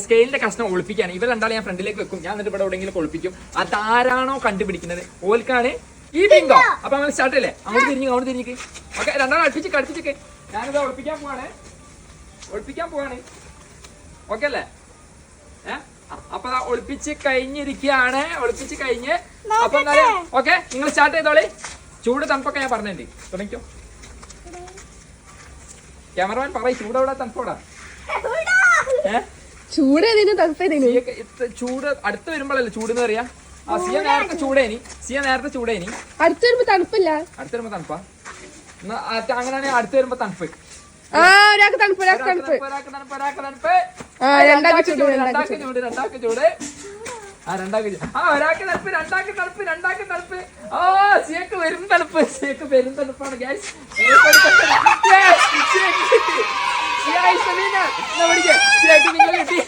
സ്കെയിലിന്റെ കഷ്ണം ഒളിപ്പിക്കാണ്. ഇവർ രണ്ടാളെ ഞാൻ ഫ്രണ്ടിലേക്ക് വെക്കും. ഞാൻ എന്നിട്ട് ഇവിടെ എവിടെയെങ്കിലും ഒളിപ്പിക്കും. അതാരാണോ കണ്ടുപിടിക്കുന്നത് ഓൽക്കാണ് ഈ ബിങ്കോ. അപ്പൊ അങ്ങനെ സ്റ്റാർട്ട് അല്ലേ? അങ്ങോട്ട് തിരിഞ്ഞിക്ക്. ഓക്കെ, രണ്ടാളും അടുപ്പിച്ചൊക്കെ ഞാനിത് ഒളിപ്പിക്കാൻ പോവാണ്. ഓക്കെ അല്ലേ? അപ്പൊ ഒളിപ്പിച്ച് കഴിഞ്ഞിരിക്കുകയാണ്. അപ്പൊ എന്താ ഓക്കെ, നിങ്ങൾ സ്റ്റാർട്ട് ചെയ്തോളി. ചൂട് തണുപ്പൊക്കെ ഞാൻ പറഞ്ഞിട്ടുണ്ട്. തുടങ്ങിക്കോ. ക്യാമറമാൻ പറയും ചൂട് എവിടെ തണുപ്പോടാ? ചൂട് ചൂട് അടുത്ത് വരുമ്പോഴല്ലേ ചൂട് എന്ന് പറയാ. സിയ നേരത്തെ ചൂടേനി. അടുത്ത് വരുമ്പോ തണുപ്പില്ല. അടുത്ത് വരുമ്പോ തണുപ്പാ. അങ്ങനെയാണെങ്കിൽ അടുത്ത് വരുമ്പോ തണുപ്പ്. ഒരാൾക്ക് തണുപ്പ്. രണ്ടാക്ക് ചൂട്. ഒരാൾക്ക് തണുപ്പ്. സിയക്ക് വരും തണുപ്പാണ് ഗൈസ്. സിയ